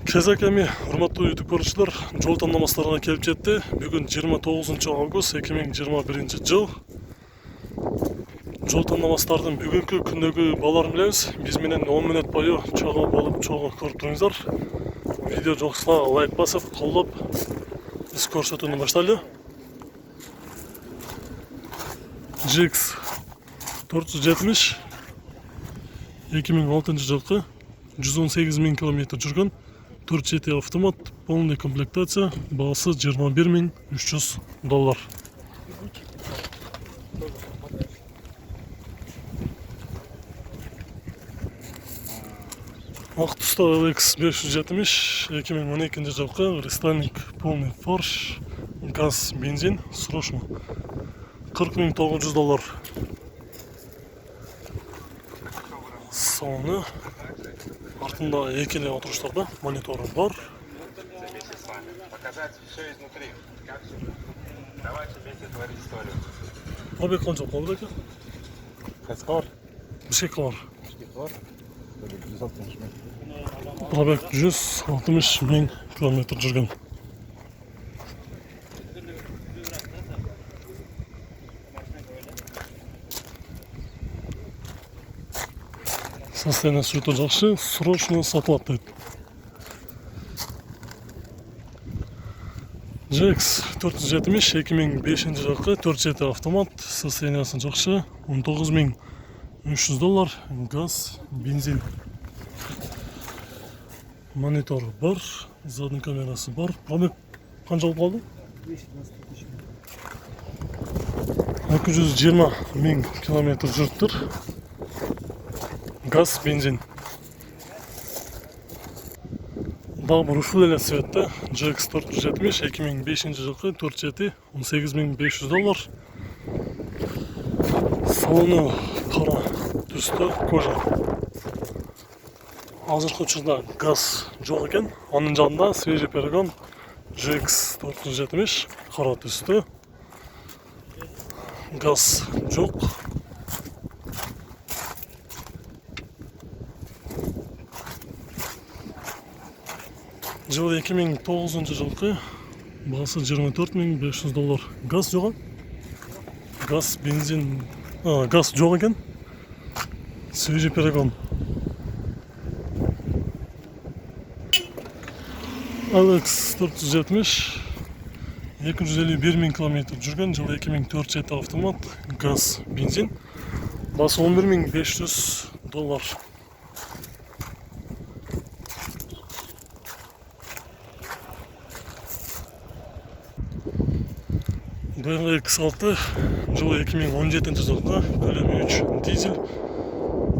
Кезек эми, урматтуу YouTube көрүүчүлөр, жол тандамастарына келип жетти. Бүгүн 29 август 2021 жыл. Жол тандамастардын бүгүнкү күндөгү баларын билебиз. Биз менен 10 мүнөт бою чогуу болуп, чогуу көрүп туруңуздар. Видео жокса лайк басып, колдоп, биз көрсөтүүнү баштайлы. GX 470 2006 жылкы 118 000 км жүргөн 4 автомат, полный комплектация, баасы $21 300. Ак туста LX 570 2012 жылкы рестайлинг, полный фарш, газ, бензин, срочно $40 900. Салоны артында экеле отуруштарда мониторы бар. Пробег канча болду экен? Каскар. Бишкек Пробег 160 000 км жүргөн. Состояние өтө жакшы, срочно сатылат дейт. GX 470 2005 жылкы 4 автомат, состояниясы жакшы, $19 300, газ, бензин. Монитор бар, задний камерасы бар. Пробег канча болду? 220 000 км жүрүптүр. Газ, бензин. Дагы бир ушул эле цветте GX 470 2005 жылкы 4 $18 500. Салону кара түстө, кожа. Азыркы учурда газ жок экен. Анын жанында свежий перегон GX 470 кара түстө. Газ жок. Жыл 2009 жылкы, баасы $24 500. Газ жок. Газ, бензин, газ жок экен. Свежий перегон. LX 470 251 000 км жүргөн, жыл 2004 автомат, газ, бензин. Баасы $11 500. DLX6 жылы 2017 жылкы, көлөмү 3 дизель,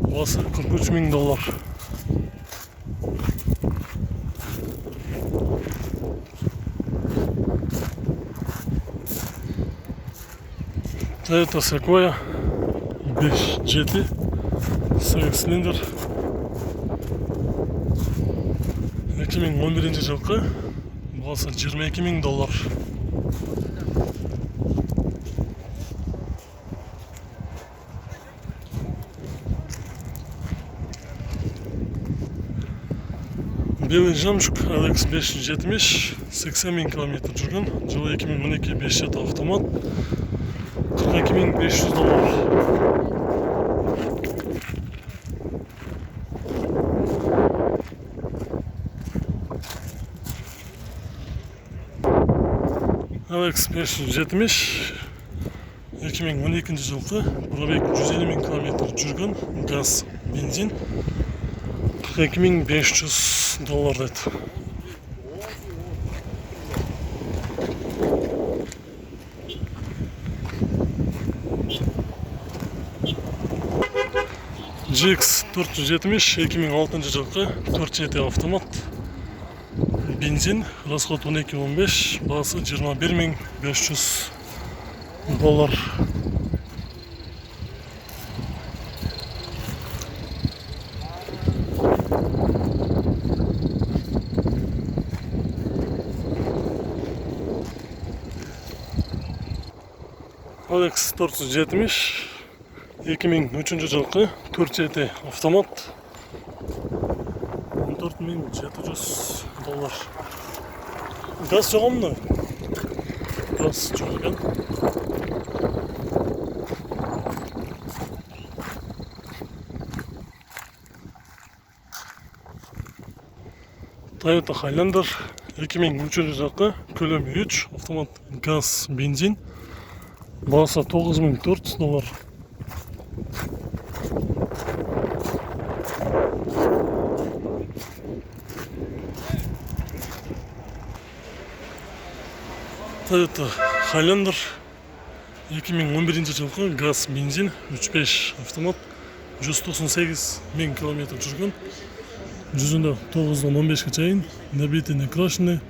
баасы $43 000. Toyota Sequoia 5 GT 8 цилиндр 2011 жылкы, баасы $22 000. Белый жамчук LX 570 80 000 км жүргөн, жылы 2012 5 автомат, $42 500. LX 570 2012 жылкы, пробег 150 000 км жүргөн, газ, бензин, $42 500 дейт. GX 470 2006 жылкы, 4 автомат, бензин, расход 12-15, баасы $21 500. LX 470 2003 жылкы 4 автомат, $14,700. Gaz жоқ mu? Gaz жоқ екен. Toyota Highlander 2003 жылғы, көлемі 3, автомат газ, бензин. Бағасы $9,400. Toyota Highlander 2011 жылғы, газ, бензин, 3.5 автомат, 198.000 км жүрген. Жүзінде 9-15-ке чейін, набиті не крашены,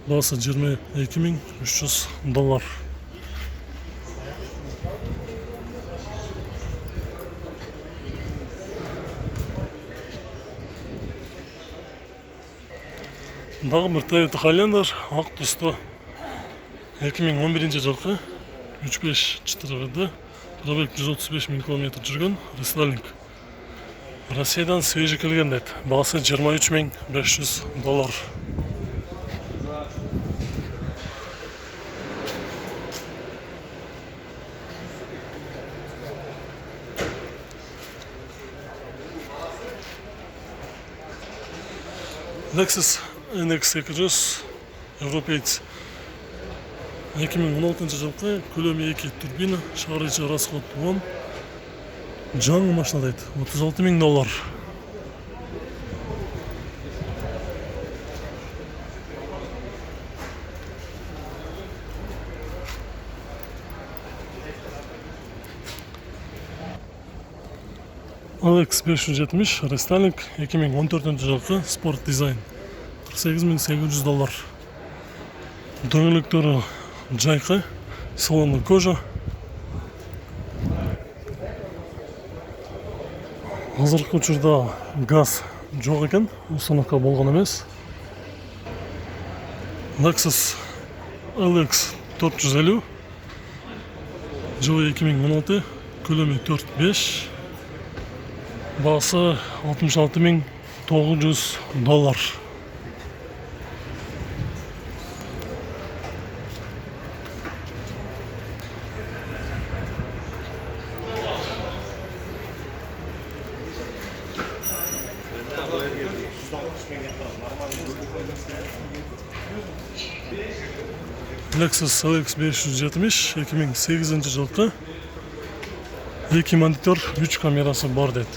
бағасы $22,300. Дағы бір Toyota Highlander, ақ түсті 2011 жылғы, 3.5-4 пробег 135.000 км жүрген, рестайлинг. Россиядан свежий келген деді. Бағасы $23,500. Lexus NX 200 европейц 2016 жылғы, көлемі 2 турбина, шығарышы расход 10. Жаңы машина дейді, $36,000. Alex 570 рестайлинг 2014 жылғы, спорт дизайн $48,800. Дөңгелектері жайқы, салоны кожа. Қазіргі учурда газ жоқ екен, установка болған емес. Lexus LX 450 жылы 2016, көлемі 4.5, бағасы $66,900. Lexus LX 570 2008 жылғы, 2 монитор, 3 камерасы бар деді.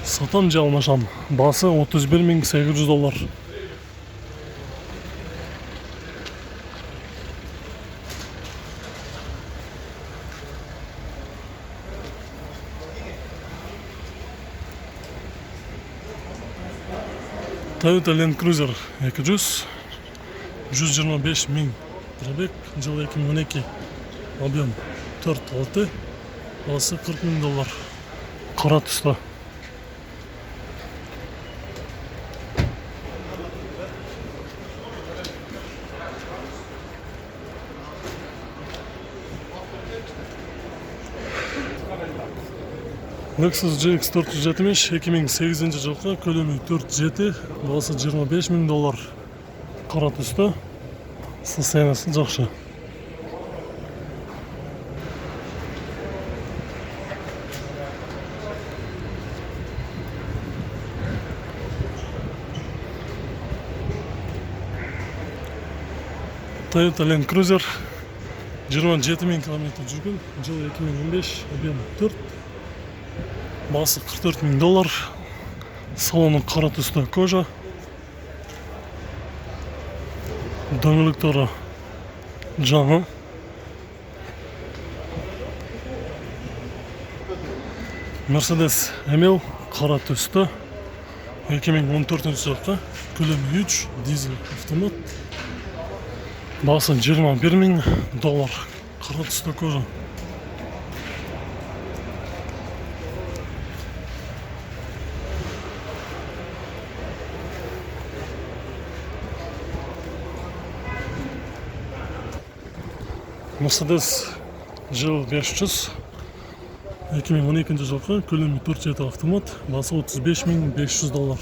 Сатам же алмашам, басы $31,800. Toyota Land Cruiser 200 125.000 пробег, жылы 2012, объем 4.6, бағасы $40,000. Қара түсті. Lexus GX 470 2008 жылғы, көлемі 4.7, бағасы $25,000. Қара түсті, состояниясы жақсы. Toyota Land Cruiser 27.000 км жүрген, жылы 2015, объем 4, бағасы $44,000. Салоны қара түсті кожа. Дөңгелектері жаңы. Mercedes ML қара түсті 2014 жылғы, көлемі 3, дизель автомат. Бағасы $21,000. Қара түсті кожа. Mercedes GL 500 2012 жылғы көлемі 4 жеті автомат, басы $35.500.